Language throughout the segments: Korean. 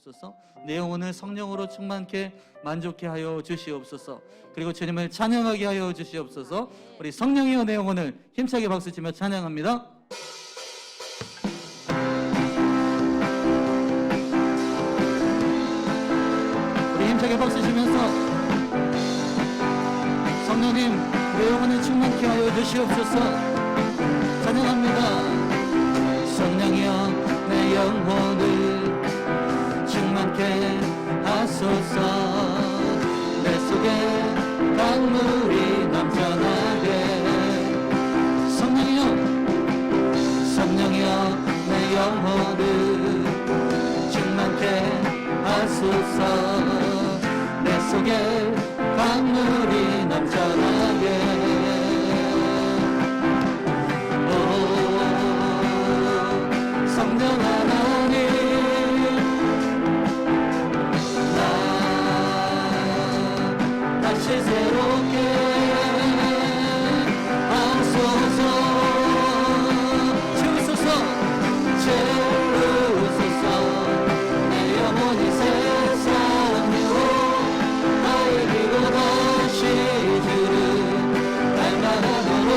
주시옵소서. 내 영혼을 성령으로 충만케 만족케 하여 주시옵소서. 그리고 주님을 찬양하게 하여 주시옵소서. 우리 성령이여 내 영혼을 힘차게 박수치며 찬양합니다. 우리 힘차게 박수치면서 성령님 내 영혼을 충만케 하여 주시옵소서. 찬양합니다. 성령이여 내 영혼을 충만케 하소서. 내 속에 강물이 넘쳐나게. 성령이여 성령이여 내 영혼을 충만케 하소서. 내 속에 강물이 넘쳐나게. 성령 하나님 나 다시 새롭게 하소서. 채우소서 채우소서. 내 영혼이 세상 유혹 나의 이고 다시 주를 닮아가도록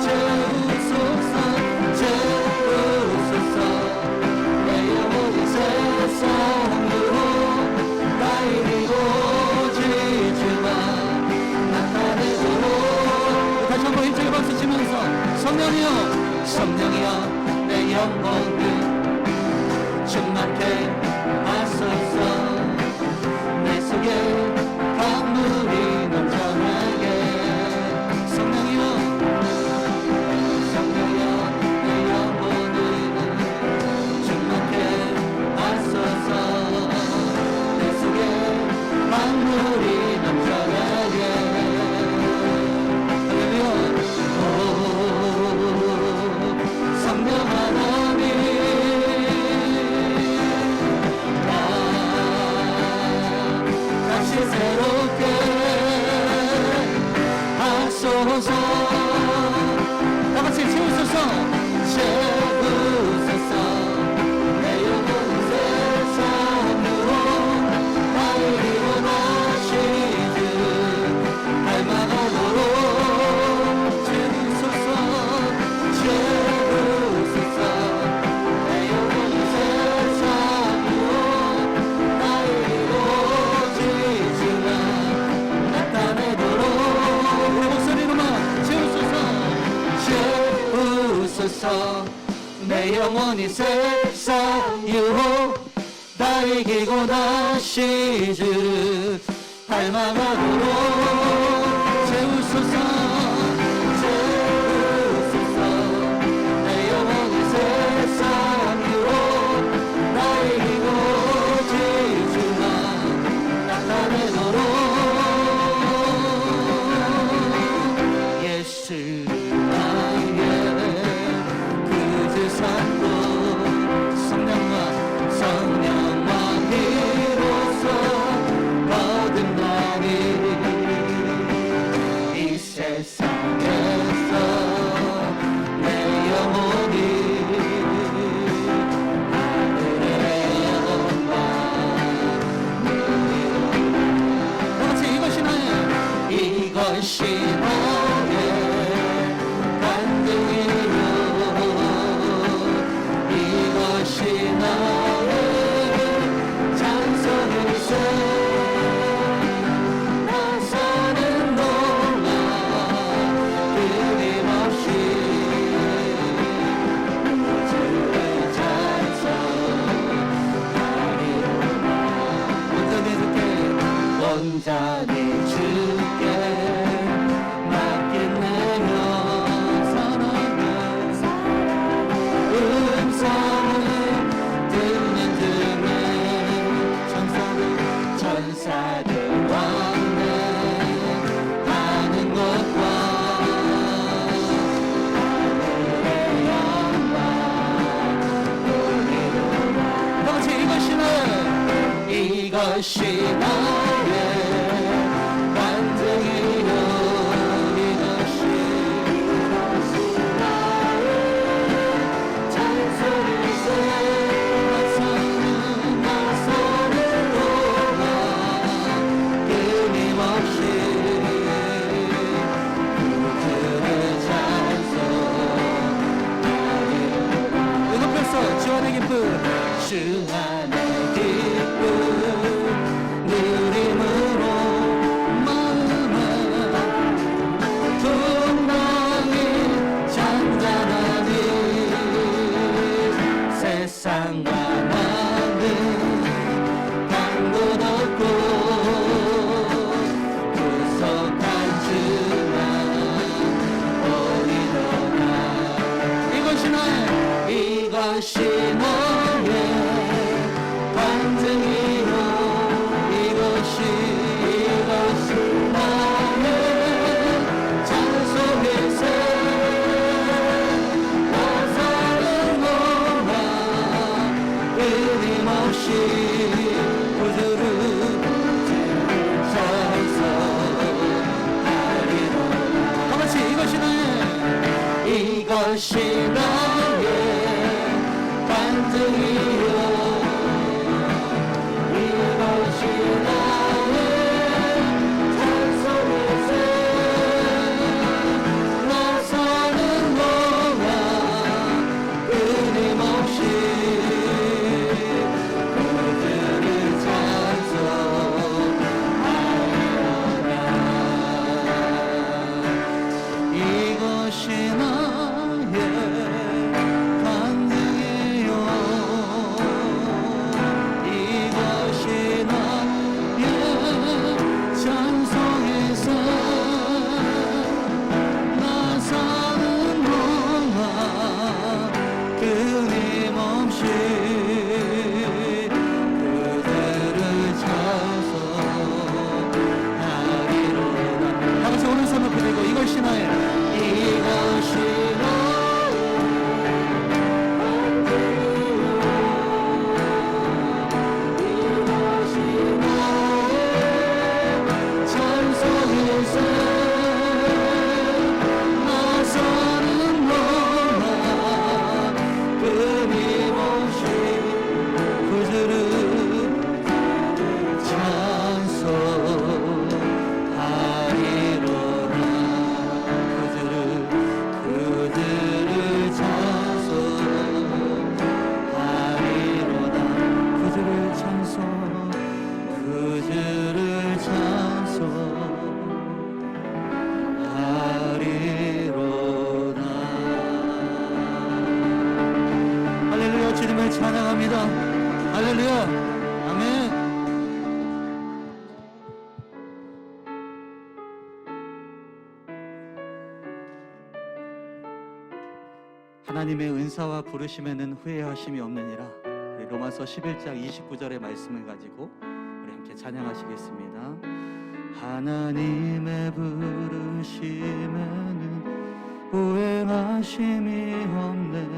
채우소서 채우소서. 내 영혼이 세상 유혹 나의 이고 지주만 나타내도록. 다시 한번 힘차게 박수치면서 성령이여 성령이여 내 영혼을 충만케 하소서. 내 속에 강물이 넘쳐나게. 성령이여 성령이여 내 영혼을 충만케 하소서. 내 속에 강물이 넘쳐나게. 할렐루야. 성령 하나님 나 다시 새롭게 하소서. 다같이 채우소서 채우소서. 내 영혼 세상 유혹 나의 이고 다시 주를 닮아가도록 채우소서 채우소서. 내 영혼 세상 유혹 나의 이고 지주가 나타내도록. 우리 목소리로만 채우소서 채우소서. 내 영혼이 세상 유혹 다 이기고 다시 주를 닮아가도록 채우소서 채우소서. 내 영혼이 세상 유혹 다 이기고 지주가 나타내도록. 예수 나의 그주 산도 성령과 비로소 거듭 나니 이 세상에서 내 영혼이 하늘의 영광 다같이 이것이 나의 간증이요. 이것이 나의 찬송일세. 나 사는 동안 끊임없이 주의 찬송하리로다. 온전히 주께 맡겨내며 살아가. 음성을 듣는 중에 천사들 왕래 하는 것과 하늘의 영광 보리로다. 다같이 이것이 나의 간증이요. 이것이 나의 찬송일세. 아멘. 하나님의 은사와 부르심에는 후회하심이 없느니라. 우리 로마서 11장 29절의 말씀을 가지고 우리 함께 찬양하시겠습니다. 하나님의 부르심에는 후회하심이 없네.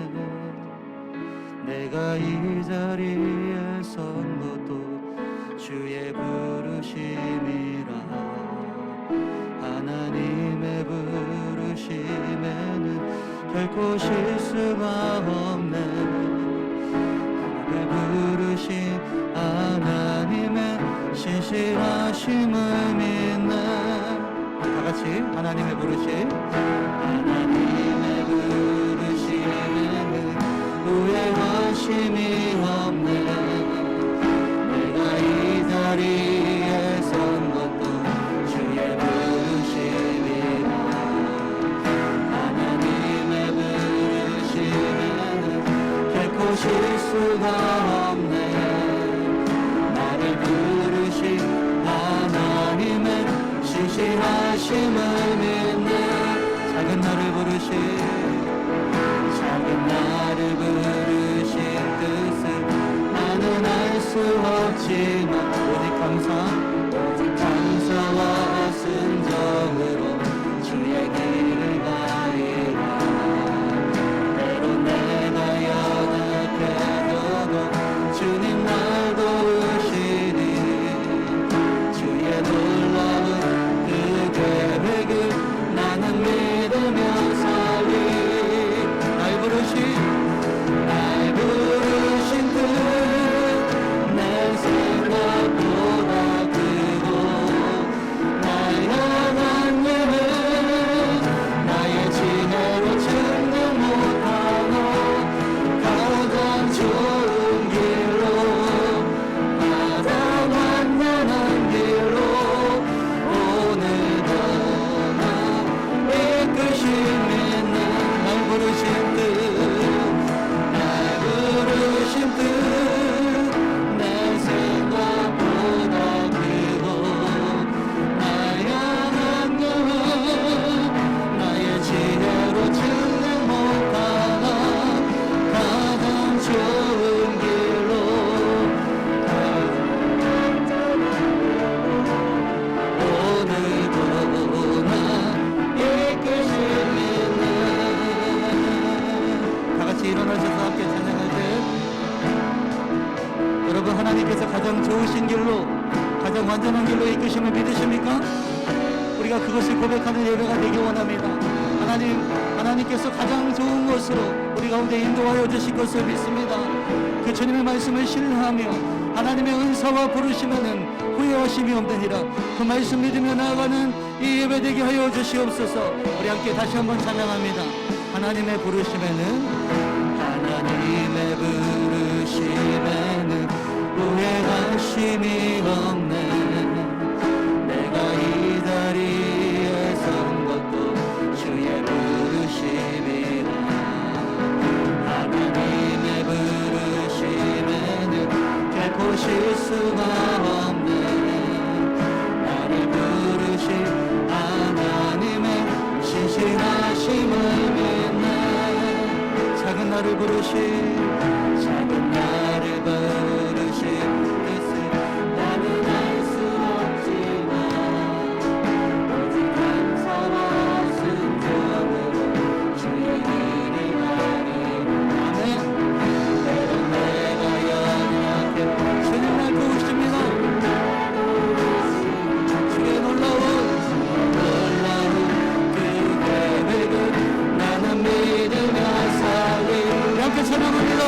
내가 이 자리에 선 것도 주의 부르심이라. 하나님의 부르심에는 결코 실수가 없네. 그 부르신 하나님의 신실하심을 믿네. 다같이 하나님의 부르심, 하나님의 부르심에는 후회하심이 없네. 내가 이 자리에 선 것도 주의 부르심이라. 실수가 없네. 나를 부르신 하나님의 신실하심을 믿네. 작은 나를 부르신 뜻을 나는 알 수 없지만 오직 감사와 순종으로 주의 길을 가리라. 때론 내가 주님 날 도우시니 주의 놀라운 그 계획을 나는 믿으며 살리. 날 부르신 뜻 내 생각보다 크고 날 향한 예는 나의 지혜로 증명 못하고 가장 좋은 길로 가장 완전한 길로 오늘도 나 이끄심이 날 부르신 뜻 내 생각보다 크고 날 향한 영은 나의 지혜로 증명 못하나 가장 좋은 길로 오늘도 나 이끄심이 다같이 일어나셔서 함께 찬양할 때 여러분, 하나님께서 가장 좋으신 길로 가장 완전한 길로 이끄심을 믿으십니까? 우리가 그것을 고백하는 예배가 되기 원합니다. 하나님께서 가장 좋은 것으로 우리 가운데 인도하여 주실 것을 믿습니다. 그 주님의 말씀을 신뢰하며 하나님의 은사와 부르심에는 후회하심이 없느니라. 그 말씀 믿으며 나아가는 이 예배 되게 하여 주시옵소서. 우리 함께 다시 한번 찬양합니다. 하나님의 부르심에는 후회하심이 없네. 내가 이 자리에 선 것도 주의 부르심이라. 하나님의 부르심에는 결코 실수가 없네. 나를 부르신 하나님의 신실하심을 믿네. 작은 나를 부르신 뜻을 나는 알 수 없지만 오직 감사와 순종으로 주의 길을 가리라. 아멘. 때론 내가 연약해 주님 날 도우십니다. 주의 놀라운 그 계획을 나는 믿으며 살리. 함께 찬양합니다.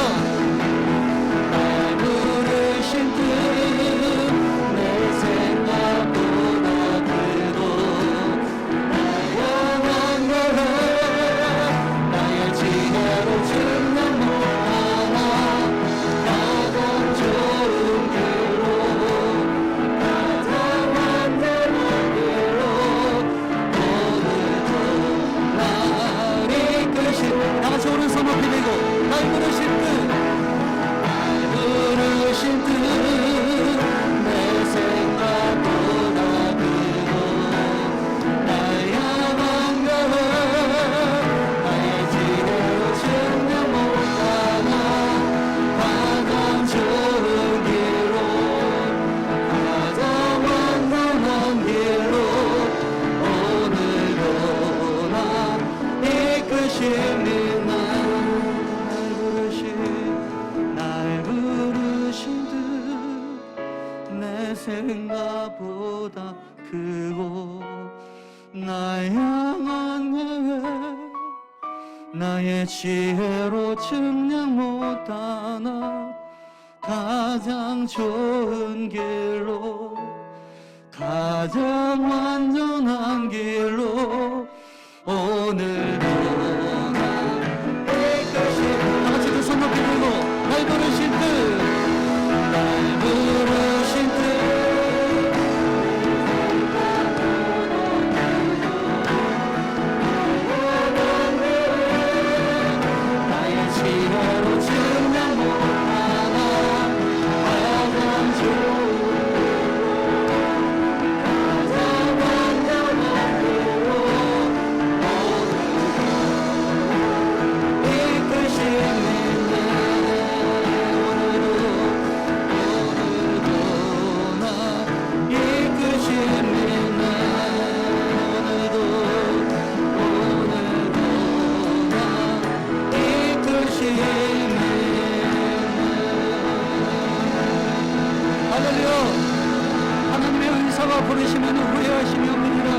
생각보다 크고 나 향한 계획 나의 지혜로 측량 못하나 가장 좋은 길로 가장 완전한 길로 오늘도 날 이끄시 다 같이 두 손 높이 들고 날 부르신 뜻날 부르신 뜻 나의 지혜로 증명 못하나 가장 좋은 가장 완전한 길로 오늘도 이끄시는 오늘도 나 이끄시는 오늘도 나 이끄시는 할렐루야. 하나님의 은사가 부르시면 후회하심이 없느니라.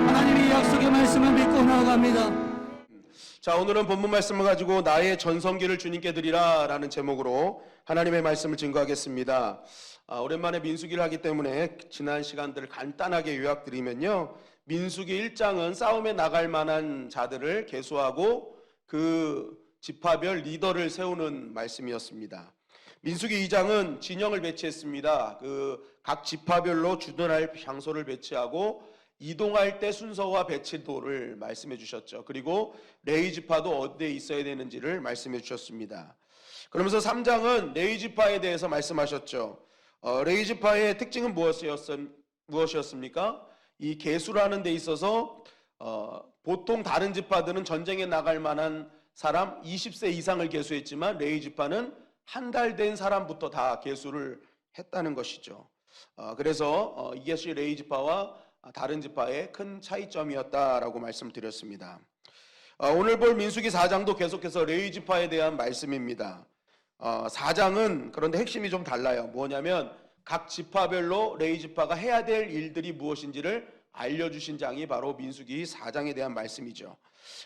하나님의 약속의 말씀을 믿고 나아갑니다. 자, 오늘은 본문 말씀을 가지고 나의 전성기를 주님께 드리라 라는 제목으로 하나님의 말씀을 증거하겠습니다. 오랜만에 민수기를 하기 때문에 지난 시간들을 간단하게 요약드리면요, 민수기 1장은 싸움에 나갈 만한 자들을 계수하고 그 지파별 리더를 세우는 말씀이었습니다. 민수기 2장은 진영을 배치했습니다. 그 각 지파별로 주둔할 장소를 배치하고 이동할 때 순서와 배치도를 말씀해 주셨죠. 그리고 레위 지파도 어디에 있어야 되는지를 말씀해 주셨습니다. 그러면서 3장은 레위 지파에 대해서 말씀하셨죠. 레위 지파의 특징은 무엇이었습니까? 이 계수라는 데 있어서 보통 다른 지파들은 전쟁에 나갈 만한 사람 20세 이상을 계수했지만 레위 지파는 한 달 된 사람부터 다 계수를 했다는 것이죠. 그래서 이것이 레위 지파와 다른 지파의 큰 차이점이었다라고 말씀드렸습니다. 오늘 볼 민수기 4장도 계속해서 레위 지파에 대한 말씀입니다. 4장은 그런데 핵심이 좀 달라요. 뭐냐면 각 지파별로 레위 지파가 해야 될 일들이 무엇인지를 알려주신 장이 바로 민수기 4장에 대한 말씀이죠.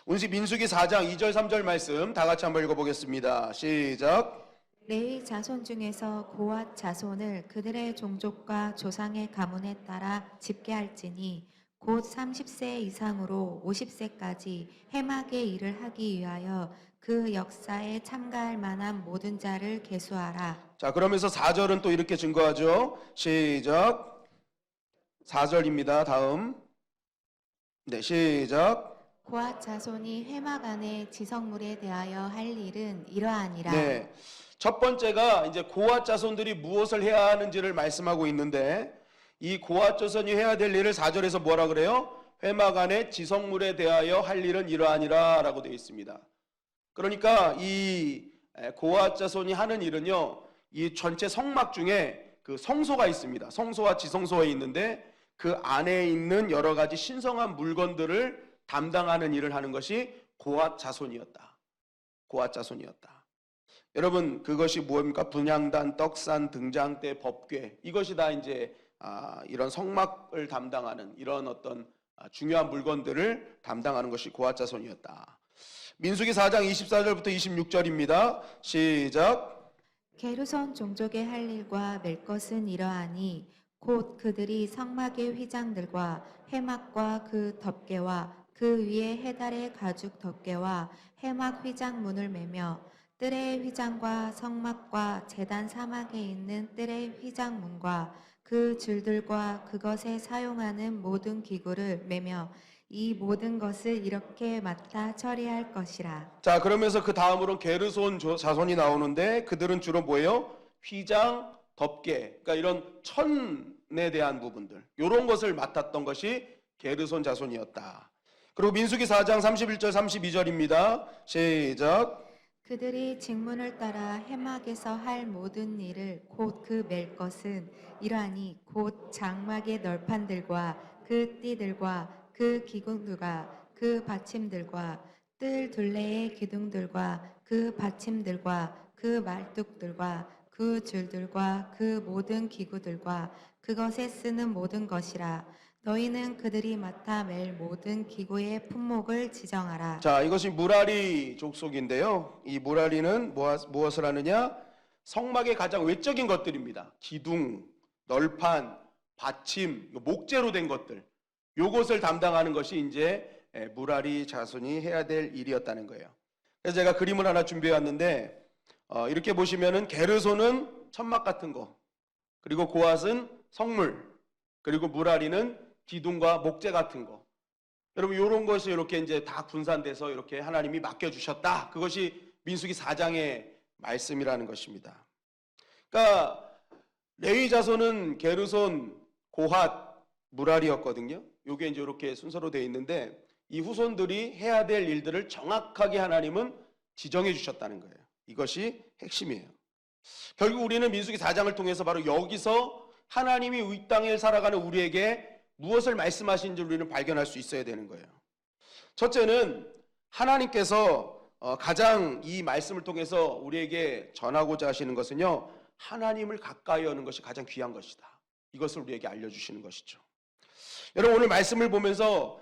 오늘 민수기 4장 2절 3절 말씀 다 같이 한번 읽어보겠습니다. 시작. 레위 자손 중에서 고앗 자손을 그들의 종족과 조상의 가문에 따라 집계할지니 곧 30세 이상으로 50세까지 해막의 일을 하기 위하여 그 역사에 참가할 만한 모든 자를 계수하라. 자, 그러면서 4절은 또 이렇게 증거하죠. 시작. 4절입니다. 다음. 네, 시작. 고앗 자손이 회막 안에 지성물에 대하여 할 일은 이러하니라. 네. 첫 번째가 이제 고앗 자손들이 무엇을 해야 하는지를 말씀하고 있는데, 이 고앗 자손이 해야 될 일을 4절에서 뭐라 그래요? 회막 안에 지성물에 대하여 할 일은 이러하니라 라고 되어 있습니다. 그러니까 이 고앗 자손이 하는 일은요, 이 전체 성막 중에 그 성소가 있습니다. 성소와 지성소가 있는데 그 안에 있는 여러 가지 신성한 물건들을 담당하는 일을 하는 것이 고앗 자손이었다. 고앗 자손이었다. 여러분, 그것이 무엇입니까? 분향단, 떡산, 등장대, 법궤, 이것이 다 이제 이런 성막을 담당하는 이런 어떤 중요한 물건들을 담당하는 것이 고앗 자손이었다. 민수기 4장 24절부터 26절입니다. 시작. 게르손 종족의 할 일과 맬 것은 이러하니 곧 그들이 성막의 휘장들과 회막과 그 덮개와 그 위에 해달의 가죽 덮개와 회막 휘장문을 매며 뜰의 휘장과 성막과 제단 사막에 있는 뜰의 휘장문과 그 줄들과 그것에 사용하는 모든 기구를 매며 이 모든 것을 이렇게 맡아 처리할 것이라. 자, 그러면서 그 다음으로는 게르손 자손이 나오는데 그들은 주로 뭐예요? 휘장, 덮개, 그러니까 이런 천에 대한 부분들, 이런 것을 맡았던 것이 게르손 자손이었다. 그리고 민수기 4장 31절 32절입니다. 시작. 그들이 직문을 따라 해막에서 할 모든 일을 곧 그 맬 것은 이러하니 곧 장막의 널판들과 그 띠들과 그 기둥들과 그 받침들과 뜰 둘레의 기둥들과 그 받침들과 그 말뚝들과 그 그 줄들과 그 모든 기구들과 그것에 쓰는 모든 것이라. 너희는 그들이 맡아 맬 모든 기구의 품목을 지정하라. 자, 이것이 무라리 족속인데요. 이 무라리는 무엇을 하느냐? 성막의 가장 외적인 것들입니다. 기둥, 널판, 받침, 목재로 된 것들. 요것을 담당하는 것이 이제 무라리 자손이 해야 될 일이었다는 거예요. 그래서 제가 그림을 하나 준비해 왔는데 이렇게 보시면은 게르손은 천막 같은 거, 그리고 고앗은 성물, 그리고 무라리는 기둥과 목재 같은 거. 여러분 이런 것이 이렇게 이제 다 분산돼서 이렇게 하나님이 맡겨주셨다. 그것이 민수기 4장의 말씀이라는 것입니다. 그러니까 레위 자손은 게르손, 고핫, 무라리였거든요. 이게 이제 이렇게 순서로 되어 있는데 이 후손들이 해야 될 일들을 정확하게 하나님은 지정해 주셨다는 거예요. 이것이 핵심이에요. 결국 우리는 민수기 4장을 통해서 바로 여기서 하나님이 이 땅에 살아가는 우리에게 무엇을 말씀하시는지 우리는 발견할 수 있어야 되는 거예요. 첫째는 하나님께서 가장 이 말씀을 통해서 우리에게 전하고자 하시는 것은요, 하나님을 가까이 하는 것이 가장 귀한 것이다. 이것을 우리에게 알려주시는 것이죠. 여러분 오늘 말씀을 보면서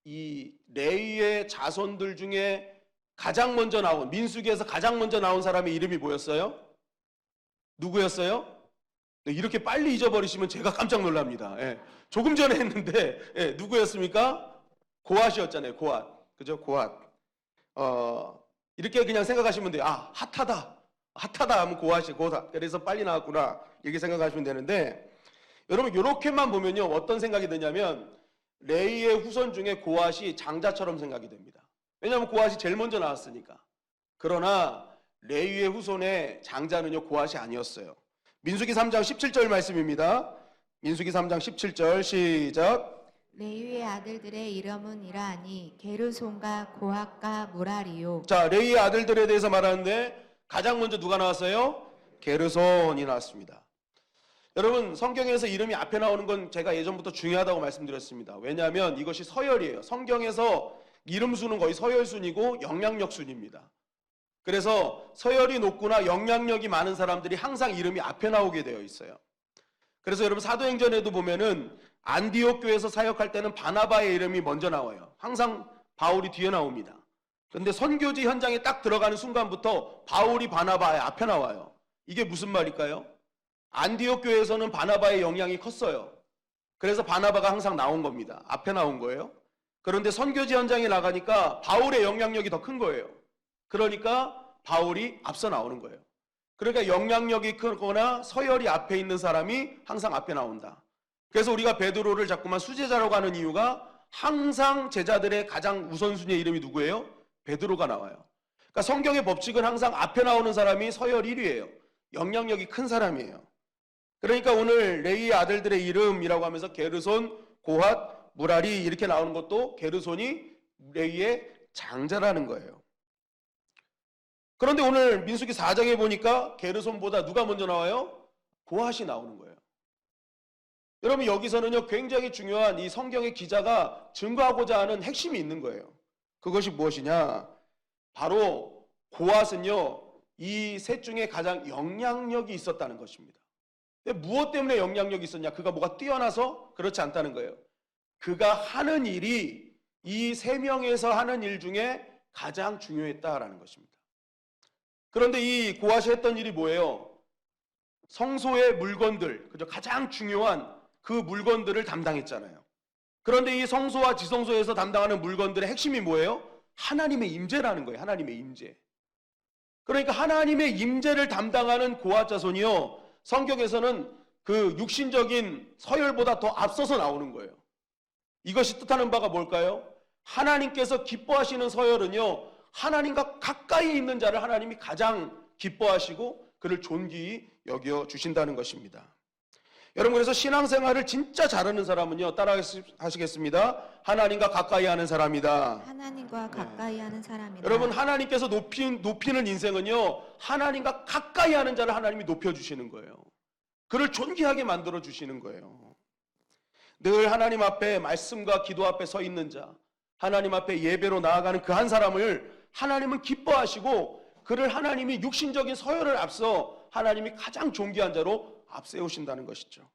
이 레위의 자손들 중에 가장 먼저 나온, 민수기에서 가장 먼저 나온 사람의 이름이 뭐였어요? 누구였어요? 네, 이렇게 빨리 잊어버리시면 제가 깜짝 놀랍니다. 예, 조금 전에 했는데 누구였습니까? 고앗이었잖아요. 고앗. 그죠? 고앗. 이렇게 그냥 생각하시면 돼요. 아, 핫하다 하면 고앗이 고앗. 그래서 빨리 나왔구나. 이렇게 생각하시면 되는데 여러분 이렇게만 보면요, 어떤 생각이 드냐면 레위의 후손 중에 고앗이 장자처럼 생각이 됩니다. 왜냐하면 고앗이 제일 먼저 나왔으니까. 그러나 레위의 후손의 장자는요, 고앗이 아니었어요. 민수기 3장 17절 말씀입니다. 민수기 3장 17절 시작. 레위의 아들들의 이름은 이러하니 게르손과 고핫과 무라리요. 자, 레위의 아들들에 대해서 말하는데 가장 먼저 누가 나왔어요? 게르손이 나왔습니다. 여러분 성경에서 이름이 앞에 나오는 건 제가 예전부터 중요하다고 말씀드렸습니다. 왜냐하면 이것이 서열이에요. 성경에서 이름 수는 거의 서열순이고 영향력 순입니다. 그래서 서열이 높거나 영향력이 많은 사람들이 항상 이름이 앞에 나오게 되어 있어요. 그래서 여러분 사도행전에도 보면은 안디옥 교회에서 사역할 때는 바나바의 이름이 먼저 나와요. 항상 바울이 뒤에 나옵니다. 그런데 선교지 현장에 딱 들어가는 순간부터 바울이 바나바의 앞에 나와요. 이게 무슨 말일까요? 안디옥 교회에서는 바나바의 영향이 컸어요. 그래서 바나바가 항상 나온 겁니다. 앞에 나온 거예요. 그런데 선교지 현장에 나가니까 바울의 영향력이 더 큰 거예요. 그러니까 바울이 앞서 나오는 거예요. 그러니까 영향력이 크거나 서열이 앞에 있는 사람이 항상 앞에 나온다. 그래서 우리가 베드로를 자꾸만 수제자라고 하는 이유가 항상 제자들의 가장 우선순위의 이름이 누구예요? 베드로가 나와요. 그러니까 성경의 법칙은 항상 앞에 나오는 사람이 서열 1위예요. 영향력이 큰 사람이에요. 그러니까 오늘 레위의 아들들의 이름이라고 하면서 게르손, 고핫, 무라리 이렇게 나오는 것도 게르손이 레위의 장자라는 거예요. 그런데 오늘 민수기 4장에 보니까 게르손보다 누가 먼저 나와요? 고핫이 나오는 거예요. 여러분 여기서는요 굉장히 중요한 이 성경의 기자가 증거하고자 하는 핵심이 있는 거예요. 그것이 무엇이냐? 바로 고핫은요 이 셋 중에 가장 영향력이 있었다는 것입니다. 근데 무엇 때문에 영향력이 있었냐? 그가 뭐가 뛰어나서? 그렇지 않다는 거예요. 그가 하는 일이 이 세 명에서 하는 일 중에 가장 중요했다라는 것입니다. 그런데 이 고핫이 했던 일이 뭐예요? 성소의 물건들, 그죠? 가장 중요한 그 물건들을 담당했잖아요. 그런데 이 성소와 지성소에서 담당하는 물건들의 핵심이 뭐예요? 하나님의 임재라는 거예요. 하나님의 임재. 그러니까 하나님의 임재를 담당하는 고핫 자손이요, 성경에서는 그 육신적인 서열보다 더 앞서서 나오는 거예요. 이것이 뜻하는 바가 뭘까요? 하나님께서 기뻐하시는 서열은요, 하나님과 가까이 있는 자를 하나님이 가장 기뻐하시고 그를 존귀히 여겨 주신다는 것입니다. 여러분 그래서 신앙생활을 진짜 잘하는 사람은요, 따라 하시겠습니다. 하나님과 가까이 하는 사람이다. 하나님과 가까이 하는 사람이다. 여러분 하나님께서 높이는 인생은요, 하나님과 가까이 하는 자를 하나님이 높여주시는 거예요. 그를 존귀하게 만들어 주시는 거예요. 늘 하나님 앞에 말씀과 기도 앞에 서 있는 자, 하나님 앞에 예배로 나아가는 그 한 사람을 하나님은 기뻐하시고 그를 하나님이 육신적인 서열을 앞서 하나님이 가장 존귀한 자로 앞세우신다는 것이죠.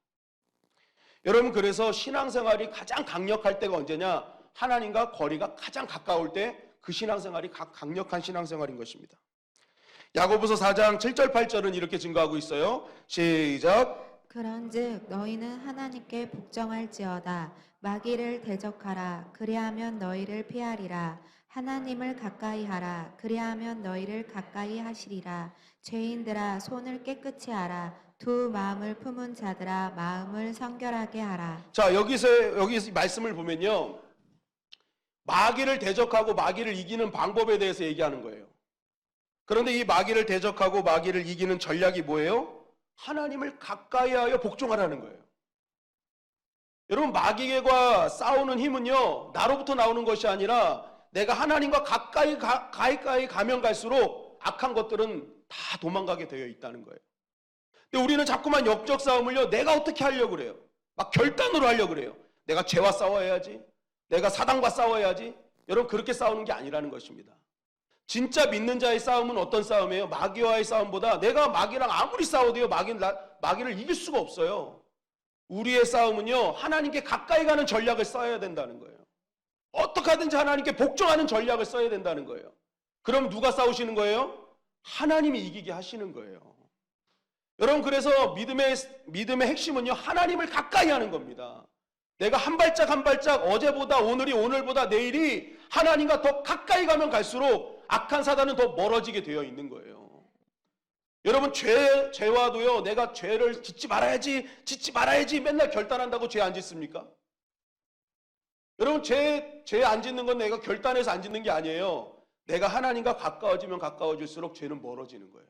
여러분, 그래서 신앙생활이 가장 강력할 때가 언제냐? 하나님과 거리가 가장 가까울 때 그 신앙생활이 강력한 신앙생활인 것입니다. 야고보서 4장 7절 8절은 이렇게 증거하고 있어요. 시작. 그런즉 너희는 하나님께 복종할지어다. 마귀를 대적하라. 그리하면 너희를 피하리라. 하나님을 가까이 하라. 그리하면 너희를 가까이 하시리라. 죄인들아 손을 깨끗이 하라. 두 마음을 품은 자들아 마음을 성결하게 하라. 자, 여기서 말씀을 보면요, 마귀를 대적하고 마귀를 이기는 방법에 대해서 얘기하는 거예요. 그런데 이 마귀를 대적하고 마귀를 이기는 전략이 뭐예요? 하나님을 가까이 하여 복종하라는 거예요. 여러분, 마귀과 싸우는 힘은요, 나로부터 나오는 것이 아니라 내가 하나님과 가까이 가면 갈수록 악한 것들은 다 도망가게 되어 있다는 거예요. 근데 우리는 자꾸만 역적 싸움을요, 내가 어떻게 하려고 그래요? 막 결단으로 하려고 그래요. 내가 죄와 싸워야지, 내가 사단과 싸워야지. 여러분, 그렇게 싸우는 게 아니라는 것입니다. 진짜 믿는 자의 싸움은 어떤 싸움이에요? 마귀와의 싸움보다 내가 마귀랑 아무리 싸워도요, 마귀를 이길 수가 없어요. 우리의 싸움은요, 하나님께 가까이 가는 전략을 써야 된다는 거예요. 어떻게 하든지 하나님께 복종하는 전략을 써야 된다는 거예요. 그럼 누가 싸우시는 거예요? 하나님이 이기게 하시는 거예요. 여러분, 그래서 믿음의 핵심은요, 하나님을 가까이 하는 겁니다. 내가 한 발짝 한 발짝 어제보다 오늘보다 내일이 하나님과 더 가까이 가면 갈수록 악한 사단은 더 멀어지게 되어 있는 거예요. 여러분, 죄와도요, 내가 죄를 짓지 말아야지 맨날 결단한다고 죄 안 짓습니까? 여러분, 죄 안 짓는 건 내가 결단해서 안 짓는 게 아니에요. 내가 하나님과 가까워지면 가까워질수록 죄는 멀어지는 거예요.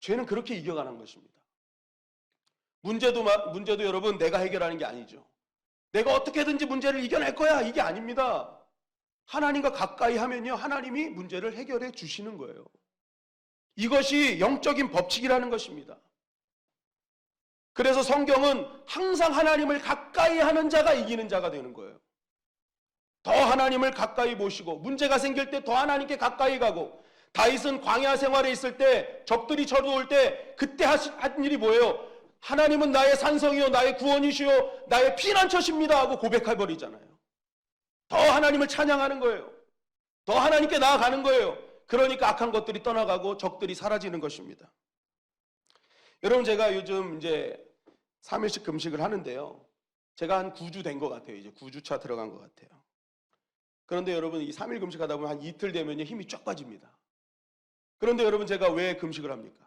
죄는 그렇게 이겨가는 것입니다. 문제도 여러분, 내가 해결하는 게 아니죠. 내가 어떻게든지 문제를 이겨낼 거야, 이게 아닙니다. 하나님과 가까이 하면요, 하나님이 문제를 해결해 주시는 거예요. 이것이 영적인 법칙이라는 것입니다. 그래서 성경은 항상 하나님을 가까이 하는 자가 이기는 자가 되는 거예요. 더 하나님을 가까이 모시고, 문제가 생길 때 더 하나님께 가까이 가고, 다윗은 광야 생활에 있을 때 적들이 쳐들어올 때 그때 한 일이 뭐예요? 하나님은 나의 산성이요, 나의 구원이시요, 나의 피난처십니다 하고 고백해버리잖아요. 더 하나님을 찬양하는 거예요. 더 하나님께 나아가는 거예요. 그러니까 악한 것들이 떠나가고 적들이 사라지는 것입니다. 여러분, 제가 요즘 이제 3일씩 금식을 하는데요, 제가 한 9주 된 것 같아요. 이제 9주차 들어간 것 같아요. 그런데 여러분, 이 3일 금식하다 보면 한 이틀 되면요, 힘이 쫙 빠집니다. 그런데 여러분, 제가 왜 금식을 합니까?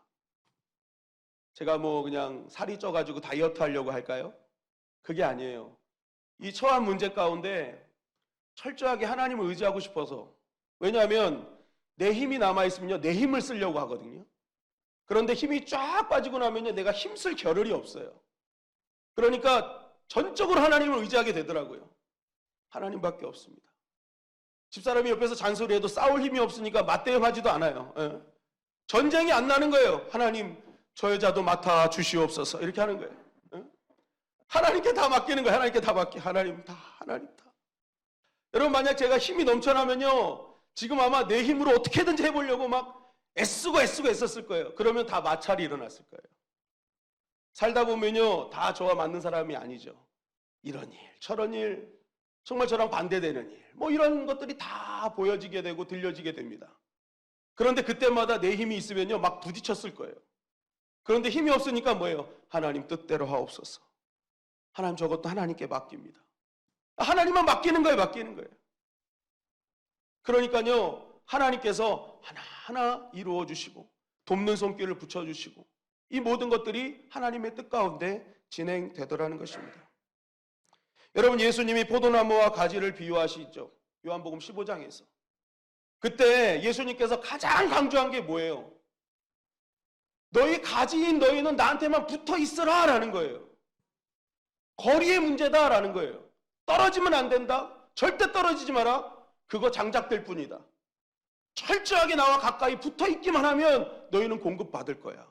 제가 뭐 그냥 살이 쪄가지고 다이어트 하려고 할까요? 그게 아니에요. 이 처한 문제 가운데 철저하게 하나님을 의지하고 싶어서. 왜냐하면 내 힘이 남아있으면요, 내 힘을 쓰려고 하거든요. 그런데 힘이 쫙 빠지고 나면요, 내가 힘쓸 겨를이 없어요. 그러니까 전적으로 하나님을 의지하게 되더라고요. 하나님밖에 없습니다. 집사람이 옆에서 잔소리해도 싸울 힘이 없으니까 맞대응하지도 않아요. 예. 전쟁이 안 나는 거예요. 하나님, 저 여자도 맡아 주시옵소서, 이렇게 하는 거예요. 예? 하나님께 다 맡기는 거예요. 하나님께 다 하나님 다. 여러분, 만약 제가 힘이 넘쳐나면요, 지금 아마 내 힘으로 어떻게든지 해보려고 막 애쓰고 애썼을 거예요. 그러면 다 마찰이 일어났을 거예요. 살다 보면요, 다 저와 맞는 사람이 아니죠. 이런 일, 저런 일, 정말 저랑 반대되는 일, 뭐 이런 것들이 다 보여지게 되고 들려지게 됩니다. 그런데 그때마다 내 힘이 있으면요, 막 부딪혔을 거예요. 그런데 힘이 없으니까 뭐예요? 하나님 뜻대로 하옵소서. 하나님, 저것도 하나님께 맡깁니다. 하나님만 맡기는 거예요. 그러니까요, 하나님께서 하나하나 이루어 주시고 돕는 손길을 붙여주시고 이 모든 것들이 하나님의 뜻 가운데 진행되더라는 것입니다. 여러분, 예수님이 포도나무와 가지를 비유하시죠. 요한복음 15장에서. 그때 예수님께서 가장 강조한 게 뭐예요? 너희 가지인 너희는 나한테만 붙어 있으라 라는 거예요. 거리의 문제다 라는 거예요. 떨어지면 안 된다. 절대 떨어지지 마라. 그거 장작될 뿐이다. 철저하게 나와 가까이 붙어 있기만 하면 너희는 공급받을 거야.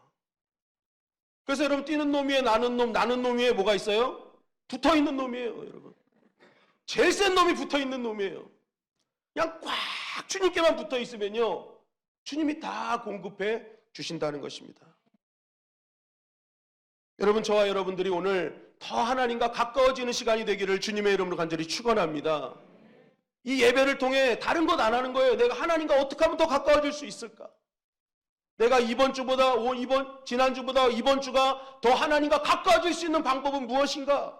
그래서 여러분, 뛰는 놈 위에 나는 놈 위에 뭐가 있어요? 붙어 있는 놈이에요, 여러분. 제일 센 놈이 붙어 있는 놈이에요. 그냥 꽉 주님께만 붙어 있으면요, 주님이 다 공급해 주신다는 것입니다. 여러분, 저와 여러분들이 오늘 더 하나님과 가까워지는 시간이 되기를 주님의 이름으로 간절히 축원합니다. 이 예배를 통해 다른 것 안 하는 거예요. 내가 하나님과 어떻게 하면 더 가까워질 수 있을까? 내가 지난주보다 이번 주가 더 하나님과 가까워질 수 있는 방법은 무엇인가?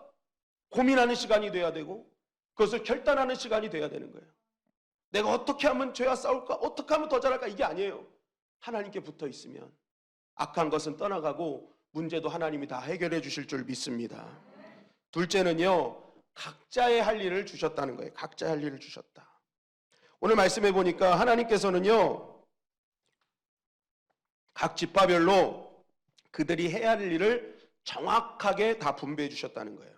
고민하는 시간이 돼야 되고 그것을 결단하는 시간이 돼야 되는 거예요. 내가 어떻게 하면 죄와 싸울까? 어떻게 하면 더 잘할까? 이게 아니에요. 하나님께 붙어 있으면 악한 것은 떠나가고 문제도 하나님이 다 해결해 주실 줄 믿습니다. 둘째는요, 각자의 할 일을 주셨다는 거예요. 각자의 할 일을 주셨다. 오늘 말씀해 보니까 하나님께서는요, 각 지파별로 그들이 해야 할 일을 정확하게 다 분배해 주셨다는 거예요.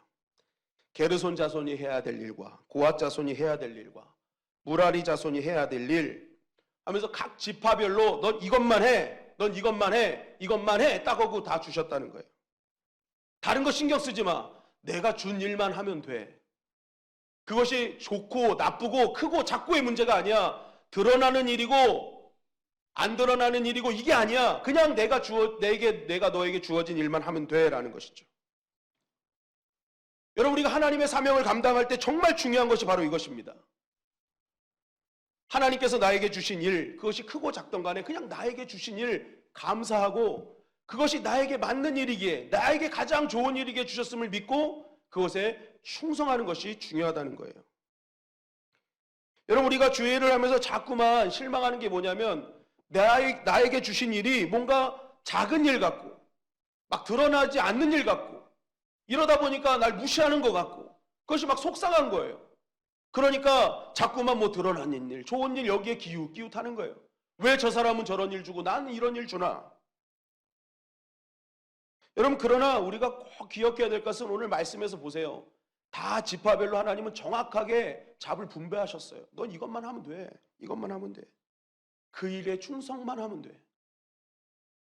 게르손 자손이 해야 될 일과 고앗 자손이 해야 될 일과 무라리 자손이 해야 될 일 하면서 각 지파별로 넌 이것만 해, 넌 이것만 해, 이것만 해 딱 하고 다 주셨다는 거예요. 다른 거 신경 쓰지 마. 내가 준 일만 하면 돼. 그것이 좋고 나쁘고 크고 작고의 문제가 아니야. 드러나는 일이고 안 드러나는 일이고 이게 아니야. 그냥 내가 너에게 주어진 일만 하면 돼라는 것이죠. 여러분, 우리가 하나님의 사명을 감당할 때 정말 중요한 것이 바로 이것입니다. 하나님께서 나에게 주신 일, 그것이 크고 작던 간에 그냥 나에게 주신 일 감사하고 그것이 나에게 맞는 일이기에, 나에게 가장 좋은 일이기에 주셨음을 믿고 그것에 충성하는 것이 중요하다는 거예요. 여러분, 우리가 주일을 하면서 자꾸만 실망하는 게 뭐냐면 나에게 주신 일이 뭔가 작은 일 같고 막 드러나지 않는 일 같고 이러다 보니까 날 무시하는 것 같고 그것이 막 속상한 거예요. 그러니까 자꾸만 뭐 드러나는 일, 좋은 일 여기에 기웃기웃하는 거예요. 왜 저 사람은 저런 일 주고 나는 이런 일 주나? 여러분, 그러나 우리가 꼭 기억해야 될 것은 오늘 말씀에서 보세요. 다 지파별로 하나님은 정확하게 잡을 분배하셨어요. 넌 이것만 하면 돼. 이것만 하면 돼. 그 일에 충성만 하면 돼.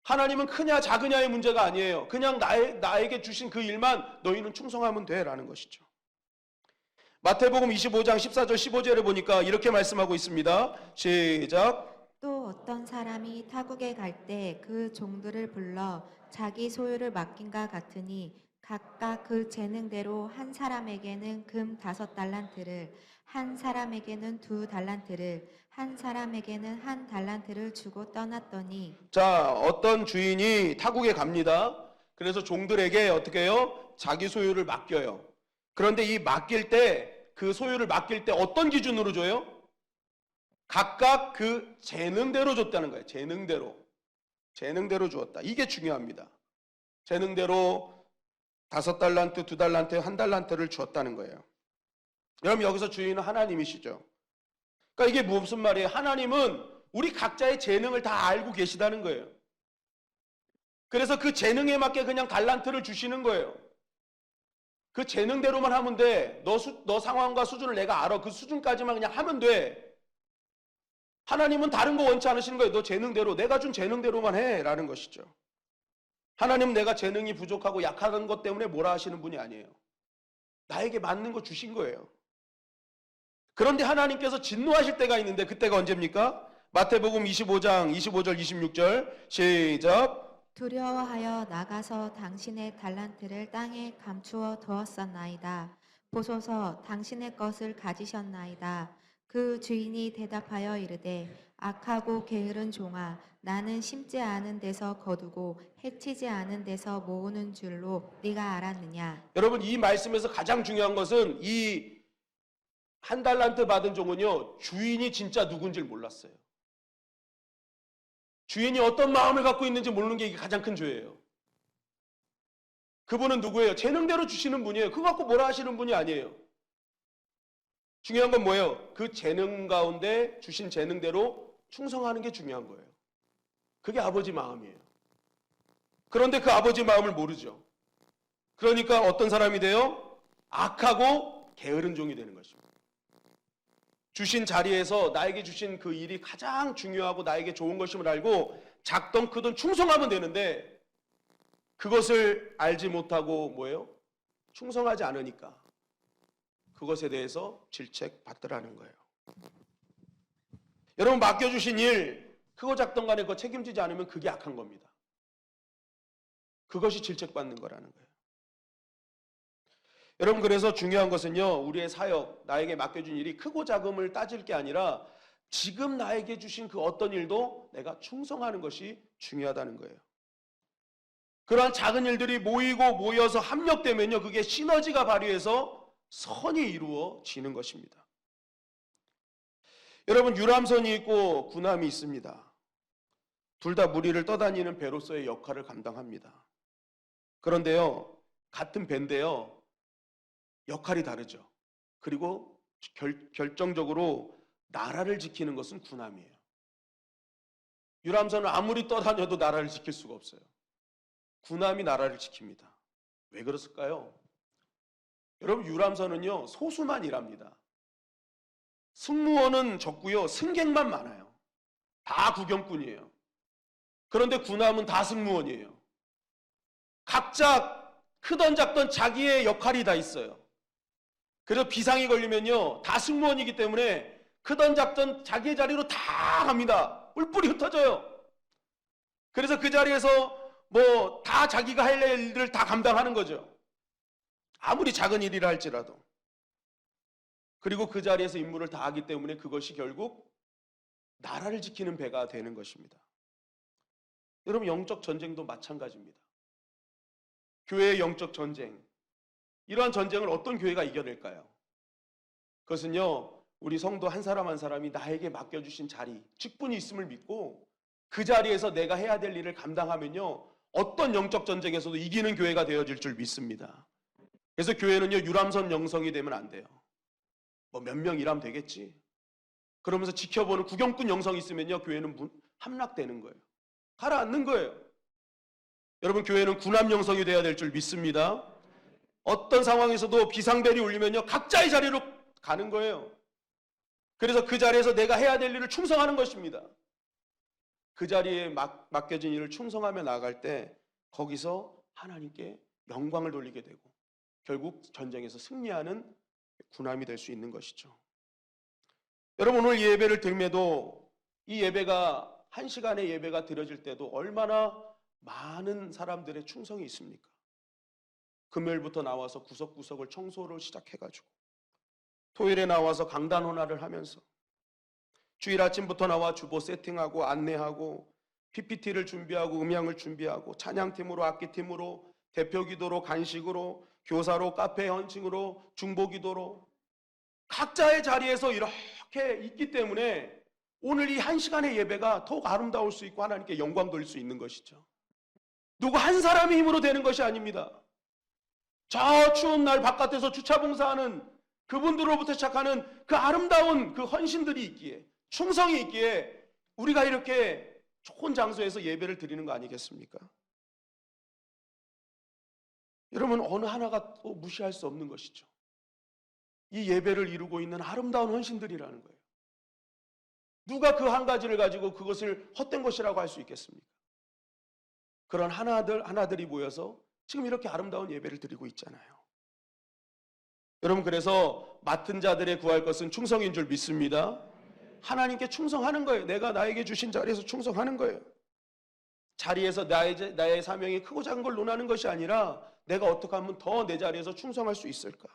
하나님은 크냐 작으냐의 문제가 아니에요. 그냥 나에게 주신 그 일만 너희는 충성하면 돼 라는 것이죠. 마태복음 25장 14절 15절에 보니까 이렇게 말씀하고 있습니다. 시작. 또 어떤 사람이 타국에 갈 때 그 종들을 불러 자기 소유를 맡긴가 같으니 각각 그 재능대로 한 사람에게는 금 5달란트를, 한 사람에게는 2달란트를, 한 사람에게는 1달란트를 주고 떠났더니. 자, 어떤 주인이 타국에 갑니다. 그래서 종들에게 어떻게 해요? 자기 소유를 맡겨요. 그런데 이 맡길 때, 그 소유를 맡길 때 어떤 기준으로 줘요? 각각 그 재능대로 줬다는 거예요. 재능대로 주었다. 이게 중요합니다. 재능대로 5달란트, 2달란트, 1달란트를 주었다는 거예요. 여러분, 여기서 주인은 하나님이시죠. 그러니까 이게 무슨 말이에요? 하나님은 우리 각자의 재능을 다 알고 계시다는 거예요. 그래서 그 재능에 맞게 그냥 달란트를 주시는 거예요. 그 재능대로만 하면 돼. 너 상황과 수준을 내가 알아. 그 수준까지만 그냥 하면 돼. 하나님은 다른 거 원치 않으시는 거예요. 너 재능대로, 내가 준 재능대로만 해 라는 것이죠. 하나님은 내가 재능이 부족하고 약한 것 때문에 뭐라 하시는 분이 아니에요. 나에게 맞는 거 주신 거예요. 그런데 하나님께서 진노하실 때가 있는데 그때가 언제입니까? 마태복음 25장 25절 26절 시작. 두려워하여 나가서 당신의 달란트를 땅에 감추어 두었었나이다. 보소서, 당신의 것을 가지셨나이다. 그 주인이 대답하여 이르되, 악하고 게으른 종아, 나는 심지 않은 데서 거두고 해치지 않은 데서 모으는 줄로 네가 알았느냐? 여러분, 이 말씀에서 가장 중요한 것은 이 1달란트 받은 종은요, 주인이 진짜 누군지를 몰랐어요. 주인이 어떤 마음을 갖고 있는지 모르는 게 이게 가장 큰 죄예요. 그분은 누구예요? 재능대로 주시는 분이에요. 그거 갖고 뭐라 하시는 분이 아니에요. 중요한 건 뭐예요? 그 재능 가운데 주신 재능대로 충성하는 게 중요한 거예요. 그게 아버지 마음이에요. 그런데 그 아버지 마음을 모르죠. 그러니까 어떤 사람이 돼요? 악하고 게으른 종이 되는 것입니다. 주신 자리에서 나에게 주신 그 일이 가장 중요하고 나에게 좋은 것임을 알고 작든 크든 충성하면 되는데 그것을 알지 못하고 뭐예요? 충성하지 않으니까 그것에 대해서 질책받더라는 거예요. 여러분, 맡겨주신 일 크고 작던 간에 그거 책임지지 않으면 그게 악한 겁니다. 그것이 질책받는 거라는 거예요. 여러분, 그래서 중요한 것은요, 우리의 사역, 나에게 맡겨준 일이 크고 작음을 따질 게 아니라 지금 나에게 주신 그 어떤 일도 내가 충성하는 것이 중요하다는 거예요. 그러한 작은 일들이 모여서 합력되면요, 그게 시너지가 발휘해서 선이 이루어지는 것입니다. 여러분, 유람선이 있고 군함이 있습니다. 둘 다 무리를 떠다니는 배로서의 역할을 감당합니다. 그런데요, 같은 배인데요, 역할이 다르죠. 그리고 결정적으로 나라를 지키는 것은 군함이에요. 유람선은 아무리 떠다녀도 나라를 지킬 수가 없어요. 군함이 나라를 지킵니다. 왜 그랬을까요? 여러분, 유람선은요, 소수만 일합니다. 승무원은 적고요, 승객만 많아요. 다 구경꾼이에요. 그런데 군함은 다 승무원이에요. 각자 크던 작던 자기의 역할이 다 있어요. 그래서 비상이 걸리면요, 다 승무원이기 때문에 크던 작던 자기의 자리로 다 갑니다. 뿔뿔이 흩어져요. 그래서 그 자리에서 다 자기가 할 일을 다 감당하는 거죠. 아무리 작은 일이라 할지라도. 그리고 그 자리에서 임무를 다 하기 때문에 그것이 결국 나라를 지키는 배가 되는 것입니다. 여러분, 영적 전쟁도 마찬가지입니다. 교회의 영적 전쟁, 이러한 전쟁을 어떤 교회가 이겨낼까요? 그것은요, 우리 성도 한 사람 한 사람이 나에게 맡겨주신 자리, 직분이 있음을 믿고 그 자리에서 내가 해야 될 일을 감당하면요, 어떤 영적 전쟁에서도 이기는 교회가 되어질 줄 믿습니다. 그래서 교회는요, 유람선 영성이 되면 안 돼요. 몇 명 일하면 되겠지. 그러면서 지켜보는 구경꾼 영성이 있으면요, 교회는 함락되는 거예요. 가라앉는 거예요. 여러분, 교회는 군함 영성이 되어야 될 줄 믿습니다. 어떤 상황에서도 비상벨이 울리면요, 각자의 자리로 가는 거예요. 그래서 그 자리에서 내가 해야 될 일을 충성하는 것입니다. 그 자리에 맡겨진 일을 충성하며 나아갈 때 거기서 하나님께 영광을 돌리게 되고 결국 전쟁에서 승리하는 군함이 될 수 있는 것이죠. 여러분, 오늘 예배를 드림에도 이 예배가 1시간의 예배가 드려질 때도 얼마나 많은 사람들의 충성이 있습니까? 금요일부터 나와서 구석구석을 청소를 시작해가지고 토요일에 나와서 강단 혼화를 하면서 주일 아침부터 나와 주보 세팅하고 안내하고 PPT를 준비하고 음향을 준비하고 찬양팀으로 악기팀으로 대표기도로 간식으로 교사로 카페 헌칭으로 중보기도로 각자의 자리에서 이렇게 있기 때문에 오늘 이 1시간의 예배가 더욱 아름다울 수 있고 하나님께 영광 돌릴 수 있는 것이죠. 누구 한 사람의 힘으로 되는 것이 아닙니다. 저 추운 날 바깥에서 주차 봉사하는 그분들로부터 시작하는 그 아름다운 그 헌신들이 있기에, 충성이 있기에 우리가 이렇게 좋은 장소에서 예배를 드리는 거 아니겠습니까? 여러분, 어느 하나가 또 무시할 수 없는 것이죠. 이 예배를 이루고 있는 아름다운 헌신들이라는 거예요. 누가 그 한 가지를 가지고 그것을 헛된 것이라고 할 수 있겠습니까? 그런 하나들이 모여서 지금 이렇게 아름다운 예배를 드리고 있잖아요. 여러분, 그래서 맡은 자들의 구할 것은 충성인 줄 믿습니다. 하나님께 충성하는 거예요. 내가 나에게 주신 자리에서 충성하는 거예요. 자리에서 나의 사명이 크고 작은 걸 논하는 것이 아니라 내가 어떻게 하면 더 내 자리에서 충성할 수 있을까?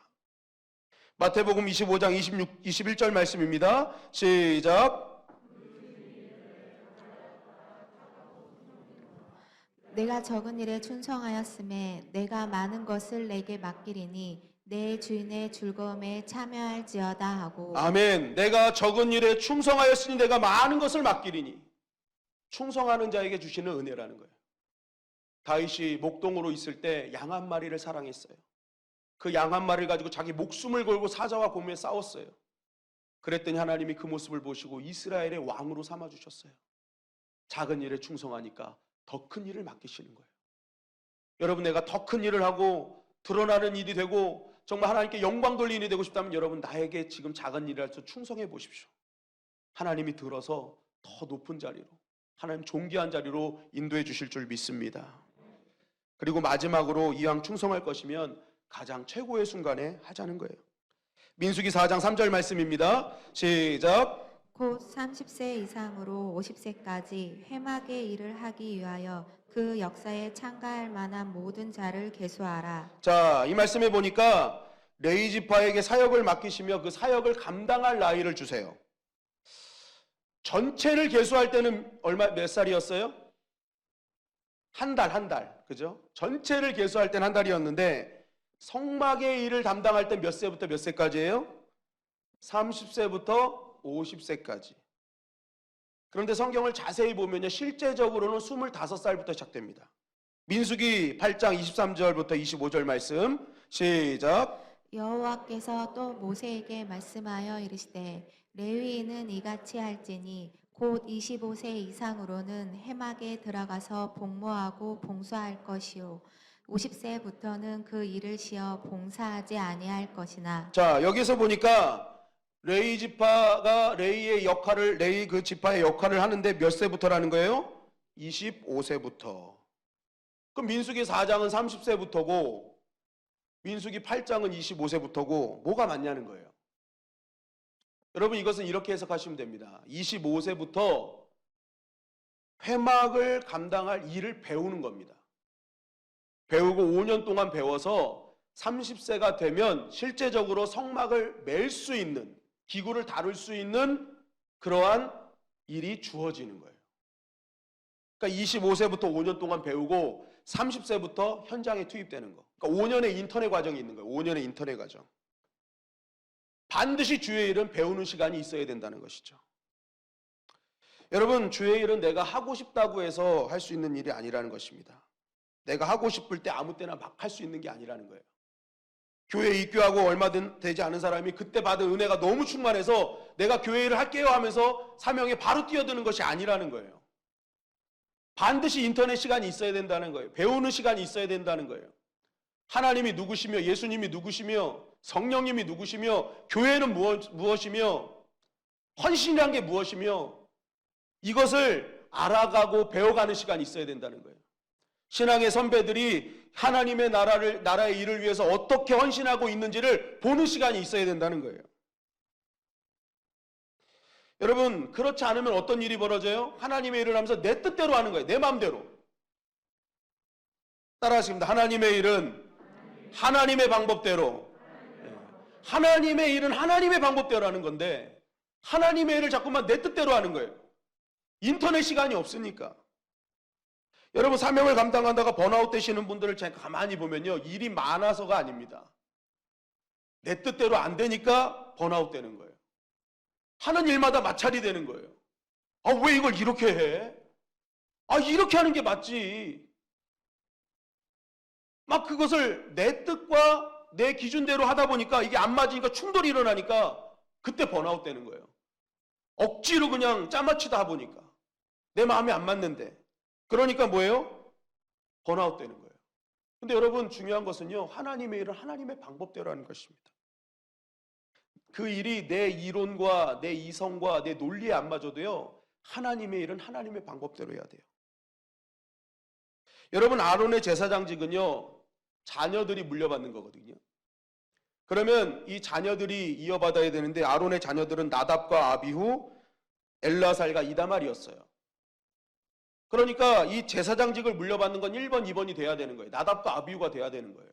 마태복음 25장 21절 말씀입니다. 시작. 내가 적은 일에 충성하였음에 내가 많은 것을 내게 맡기리니 내 주인의 즐거움에 참여할지어다 하고. 아멘. 내가 적은 일에 충성하였으니 내가 많은 것을 맡기리니. 충성하는 자에게 주시는 은혜라는 거예요. 다윗이 목동으로 있을 때 양 한 마리를 사랑했어요. 그 양 한 마리를 가지고 자기 목숨을 걸고 사자와 곰에 싸웠어요. 그랬더니 하나님이 그 모습을 보시고 이스라엘의 왕으로 삼아주셨어요. 작은 일에 충성하니까 더 큰 일을 맡기시는 거예요. 여러분, 내가 더 큰 일을 하고 드러나는 일이 되고 정말 하나님께 영광 돌리는 일이 되고 싶다면 여러분, 나에게 지금 작은 일이라도 충성해 보십시오. 하나님이 들어서 더 높은 자리로, 하나님 존귀한 자리로 인도해 주실 줄 믿습니다. 그리고 마지막으로 이왕 충성할 것이면 가장 최고의 순간에 하자는 거예요. 민수기 4장 3절 말씀입니다. 시작. 곧 30세 이상으로 50세까지 회막의 일을 하기 위하여 그 역사에 참가할 만한 모든 자를 계수하라. 자, 이 말씀에 보니까 레위 지파에게 사역을 맡기시며 그 사역을 감당할 나이를 주세요. 전체를 계수할 때는 몇 살이었어요? 한 달. 그죠? 전체를 계수할 때는 한 달이었는데 성막의 일을 담당할 때 몇 세부터 몇 세까지예요? 30세부터 50세까지. 그런데 성경을 자세히 보면요, 실제적으로는 25살부터 시작됩니다. 민수기 8장 23절부터 25절 말씀 시작. 여호와께서 또 모세에게 말씀하여 이르시되 레위인은 이같이 할지니 곧 25세 이상으로는 회막에 들어가서 복무하고 봉사할 것이요 50세부터는 그 일을 쉬어 봉사하지 아니할 것이나. 자, 여기서 보니까 레위 지파가 레위 그 지파의 역할을 하는데 몇 세부터라는 거예요? 25세부터. 그럼 민수기 4장은 30세부터고 민수기 8장은 25세부터고 뭐가 맞냐는 거예요. 여러분, 이것은 이렇게 해석하시면 됩니다. 25세부터 회막을 감당할 일을 배우는 겁니다. 배우고 5년 동안 배워서 30세가 되면 실제적으로 성막을 맬 수 있는, 기구를 다룰 수 있는 그러한 일이 주어지는 거예요. 그러니까 25세부터 5년 동안 배우고 30세부터 현장에 투입되는 거. 그러니까 5년의 인턴의 과정이 있는 거예요. 5년의 인턴의 과정. 반드시 주의 일은 배우는 시간이 있어야 된다는 것이죠. 여러분, 주의 일은 내가 하고 싶다고 해서 할 수 있는 일이 아니라는 것입니다. 내가 하고 싶을 때 아무 때나 막 할 수 있는 게 아니라는 거예요. 교회에 입교하고 얼마 되지 않은 사람이 그때 받은 은혜가 너무 충만해서 내가 교회 일을 할게요 하면서 사명에 바로 뛰어드는 것이 아니라는 거예요. 반드시 인터넷 시간이 있어야 된다는 거예요. 배우는 시간이 있어야 된다는 거예요. 하나님이 누구시며 예수님이 누구시며 성령님이 누구시며 교회는 무엇이며 헌신이란 게 무엇이며 이것을 알아가고 배워가는 시간이 있어야 된다는 거예요. 신앙의 선배들이 하나님의 나라의 일을 위해서 어떻게 헌신하고 있는지를 보는 시간이 있어야 된다는 거예요. 여러분, 그렇지 않으면 어떤 일이 벌어져요? 하나님의 일을 하면서 내 뜻대로 하는 거예요. 내 마음대로. 따라하십니다. 하나님의 일은 하나님의 방법대로. 하나님의 일은 하나님의 방법대로 하는 건데 하나님의 일을 자꾸만 내 뜻대로 하는 거예요. 인터넷 시간이 없으니까. 여러분, 사명을 감당하다가 번아웃 되시는 분들을 제가 가만히 보면요, 일이 많아서가 아닙니다. 내 뜻대로 안 되니까 번아웃 되는 거예요. 하는 일마다 마찰이 되는 거예요. 아, 왜 이걸 이렇게 해? 아, 이렇게 하는 게 맞지. 막 그것을 내 뜻과 내 기준대로 하다 보니까 이게 안 맞으니까 충돌이 일어나니까 그때 번아웃 되는 거예요. 억지로 그냥 짜맞추다 보니까 내 마음에 안 맞는데 그러니까 뭐예요? 번아웃 되는 거예요. 근데 여러분, 중요한 것은요, 하나님의 일은 하나님의 방법대로 하는 것입니다. 그 일이 내 이론과 내 이성과 내 논리에 안 맞아도요, 하나님의 일은 하나님의 방법대로 해야 돼요. 여러분, 아론의 제사장직은요, 자녀들이 물려받는 거거든요. 그러면 이 자녀들이 이어받아야 되는데 아론의 자녀들은 나답과 아비후, 엘라살과 이다말이었어요. 그러니까 이 제사장직을 물려받는 건 1번, 2번이 돼야 되는 거예요. 나답과 아비후가 돼야 되는 거예요.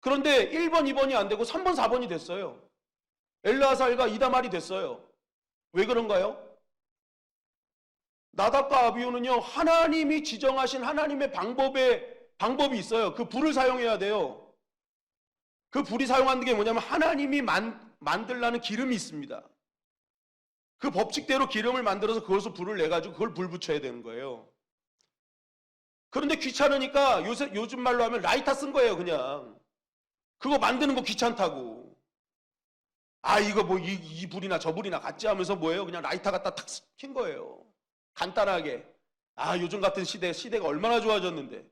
그런데 1번, 2번이 안 되고 3번, 4번이 됐어요. 엘라살과 이다말이 됐어요. 왜 그런가요? 나답과 아비후는요, 하나님이 지정하신 하나님의 방법이 있어요. 그 불을 사용해야 돼요. 그 불이 사용하는 게 뭐냐면 하나님이 만들라는 기름이 있습니다. 그 법칙대로 기름을 만들어서 그것을 불을 내가지고 그걸 불 붙여야 되는 거예요. 그런데 귀찮으니까 요즘 말로 하면 라이터 쓴 거예요, 그냥. 그거 만드는 거 귀찮다고. 아, 이거 뭐 이 불이나 저 불이나 같지 하면서 뭐예요? 그냥 라이터 갖다 탁 킨 거예요. 간단하게. 아, 요즘 같은 시대가 얼마나 좋아졌는데.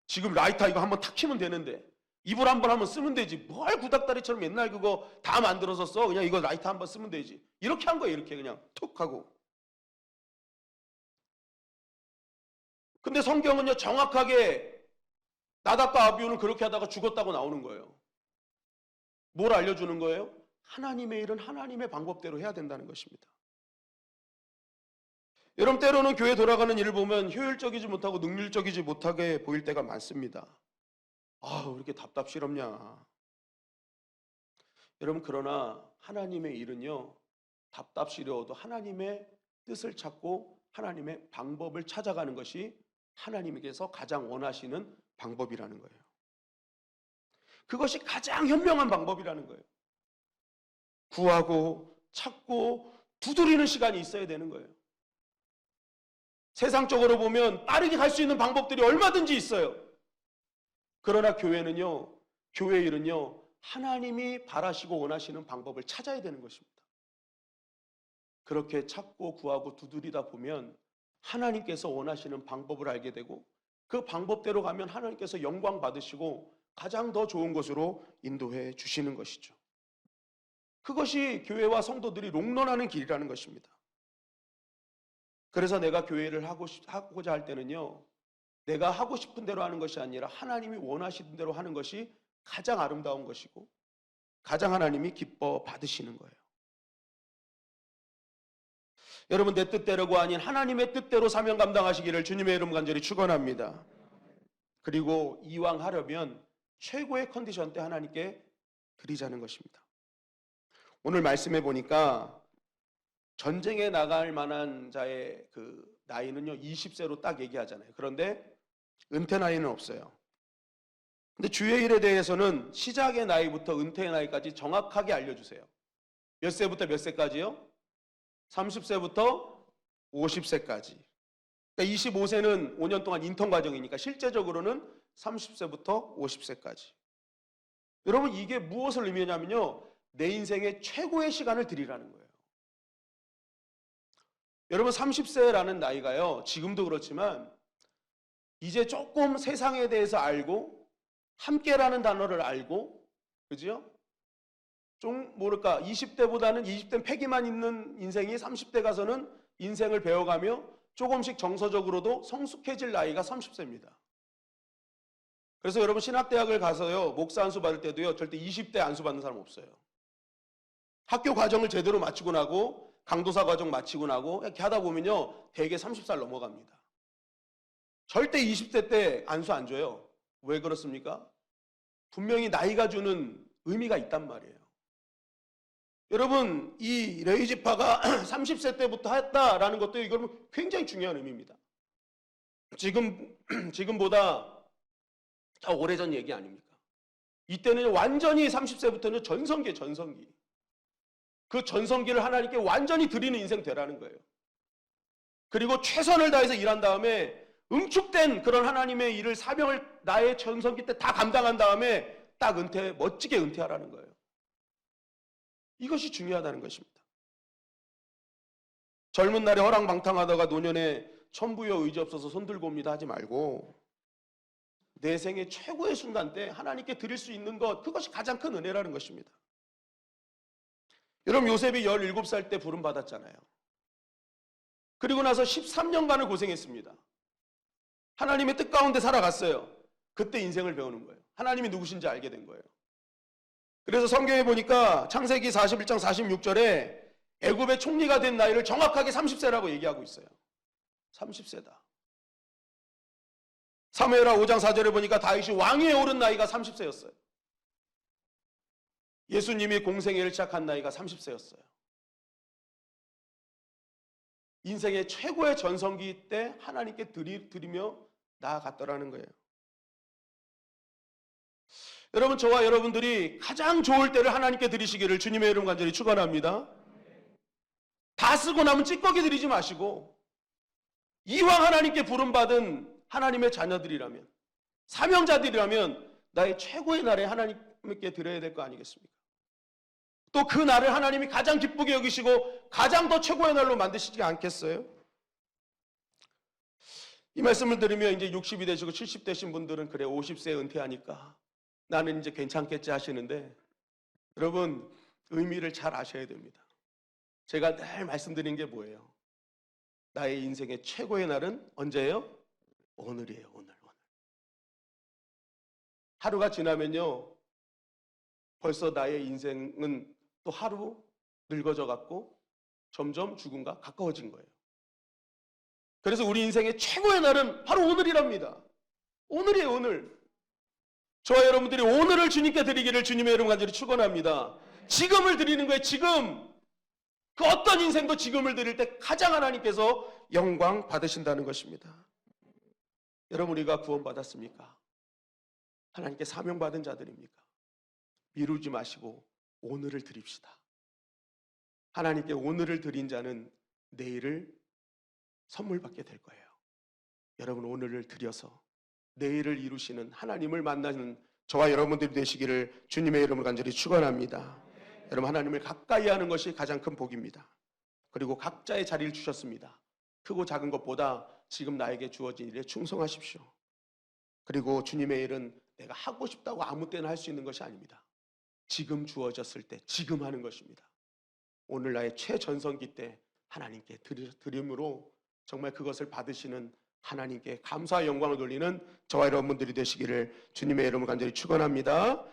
지금 라이터 이거 한번 탁 키면 되는데. 이불 한번 하면 쓰면 되지. 뭘 구닥다리처럼 옛날 그거 다 만들어서 써. 그냥 이거 라이터 한번 쓰면 되지. 이렇게 한 거예요. 이렇게 그냥 툭 하고. 근데 성경은요, 정확하게 나답과 아비후는 그렇게 하다가 죽었다고 나오는 거예요. 뭘 알려주는 거예요? 하나님의 일은 하나님의 방법대로 해야 된다는 것입니다. 여러분, 때로는 교회 돌아가는 일을 보면 효율적이지 못하고 능률적이지 못하게 보일 때가 많습니다. 아, 왜 이렇게 답답스럽냐. 여러분, 그러나 하나님의 일은요, 답답스러워도 하나님의 뜻을 찾고 하나님의 방법을 찾아가는 것이 하나님께서 가장 원하시는 방법이라는 거예요. 그것이 가장 현명한 방법이라는 거예요. 구하고 찾고 두드리는 시간이 있어야 되는 거예요. 세상적으로 보면 빠르게 갈 수 있는 방법들이 얼마든지 있어요. 그러나 교회는요, 교회 일은요, 하나님이 바라시고 원하시는 방법을 찾아야 되는 것입니다. 그렇게 찾고 구하고 두드리다 보면 하나님께서 원하시는 방법을 알게 되고 그 방법대로 가면 하나님께서 영광 받으시고 가장 더 좋은 곳으로 인도해 주시는 것이죠. 그것이 교회와 성도들이 롱런하는 길이라는 것입니다. 그래서 내가 교회를 하고자 할 때는요, 내가 하고 싶은 대로 하는 것이 아니라 하나님이 원하시는 대로 하는 것이 가장 아름다운 것이고 가장 하나님이 기뻐 받으시는 거예요. 여러분, 내 뜻대로가 아닌 하나님의 뜻대로 사명 감당하시기를 주님의 이름 간절히 축원합니다. 그리고 이왕 하려면 최고의 컨디션 때 하나님께 드리자는 것입니다. 오늘 말씀해 보니까 전쟁에 나갈 만한 자의 그 나이는요 20세로 딱 얘기하잖아요. 그런데 은퇴 나이는 없어요. 근데 주의 일에 대해서는 시작의 나이부터 은퇴의 나이까지 정확하게 알려주세요. 몇 세부터 몇 세까지요? 30세부터 50세까지. 그러니까 25세는 5년 동안 인턴 과정이니까 실제적으로는 30세부터 50세까지. 여러분, 이게 무엇을 의미하냐면요, 내 인생의 최고의 시간을 드리라는 거예요. 여러분, 30세라는 나이가요, 지금도 그렇지만 이제 조금 세상에 대해서 알고 함께라는 단어를 알고, 그죠? 좀 모를까 20대보다는 20대는 패기만 있는 인생이 30대 가서는 인생을 배워가며 조금씩 정서적으로도 성숙해질 나이가 30세입니다. 그래서 여러분, 신학대학을 가서요 목사 안수 받을 때도요 절대 20대 안수 받는 사람 없어요. 학교 과정을 제대로 마치고 나고 강도사 과정 마치고 나고 이렇게 하다 보면요 대개 30살 넘어갑니다. 절대 20대 때 안수 안 줘요. 왜 그렇습니까? 분명히 나이가 주는 의미가 있단 말이에요. 여러분, 이 레위지파가 30세 때부터 했다라는 것도 이건 굉장히 중요한 의미입니다. 지금보다 더 오래전 얘기 아닙니까? 이때는 완전히 30세부터는 전성기예요, 전성기. 그 전성기를 하나님께 완전히 드리는 인생 되라는 거예요. 그리고 최선을 다해서 일한 다음에 응축된 그런 하나님의 일을, 사명을 나의 전성기 때 다 감당한 다음에 딱 멋지게 은퇴하라는 거예요. 이것이 중요하다는 것입니다. 젊은 날에 허랑방탕하다가 노년에 천부여 의지 없어서 손들고 옵니다 하지 말고 내 생의 최고의 순간 때 하나님께 드릴 수 있는 것, 그것이 가장 큰 은혜라는 것입니다. 여러분, 요셉이 17살 때 부름 받았잖아요. 그리고 나서 13년간을 고생했습니다. 하나님의 뜻 가운데 살아갔어요. 그때 인생을 배우는 거예요. 하나님이 누구신지 알게 된 거예요. 그래서 성경에 보니까 창세기 41장 46절에 애굽의 총리가 된 나이를 정확하게 30세라고 얘기하고 있어요. 30세다. 사무엘하 5장 4절에 보니까 다윗이 왕위에 오른 나이가 30세였어요. 예수님이 공생애를 시작한 나이가 30세였어요. 인생의 최고의 전성기 때 하나님께 드리며 나아갔더라는 거예요. 여러분, 저와 여러분들이 가장 좋을 때를 하나님께 드리시기를 주님의 이름 간절히 축원합니다. 다 쓰고 남은 찌꺼기 드리지 마시고 이왕 하나님께 부름받은 하나님의 자녀들이라면, 사명자들이라면 나의 최고의 날에 하나님께 드려야 될 거 아니겠습니까? 또 그 날을 하나님이 가장 기쁘게 여기시고 가장 더 최고의 날로 만드시지 않겠어요? 이 말씀을 들으면 이제 60이 되시고 70 되신 분들은 그래 50세에 은퇴하니까 나는 이제 괜찮겠지 하시는데, 여러분, 의미를 잘 아셔야 됩니다. 제가 늘 말씀드린 게 뭐예요? 나의 인생의 최고의 날은 언제예요? 오늘이에요. 오늘. 하루가 지나면요 벌써 나의 인생은 또 하루 늙어져 갖고 점점 죽음과 가까워진 거예요. 그래서 우리 인생의 최고의 날은 바로 오늘이랍니다. 오늘이에요, 오늘. 저와 여러분들이 오늘을 주님께 드리기를 주님의 이름 간절히 축원합니다. 지금을 드리는 거예요, 지금. 그 어떤 인생도 지금을 드릴 때 가장 하나님께서 영광 받으신다는 것입니다. 여러분, 우리가 구원받았습니까? 하나님께 사명받은 자들입니까? 미루지 마시고 오늘을 드립시다. 하나님께 오늘을 드린 자는 내일을 선물 받게 될 거예요. 여러분, 오늘을 드려서 내일을 이루시는 하나님을 만나는 저와 여러분들이 되시기를 주님의 이름으로 간절히 축원합니다. 여러분, 하나님을 가까이 하는 것이 가장 큰 복입니다. 그리고 각자의 자리를 주셨습니다. 크고 작은 것보다 지금 나에게 주어진 일에 충성하십시오. 그리고 주님의 일은 내가 하고 싶다고 아무 때나 할 수 있는 것이 아닙니다. 지금 주어졌을 때 지금 하는 것입니다. 오늘 나의 최전성기 때 하나님께 드림으로 정말 그것을 받으시는 하나님께 감사와 영광을 돌리는 저와 여러분들이 되시기를 주님의 이름으로 간절히 축원합니다.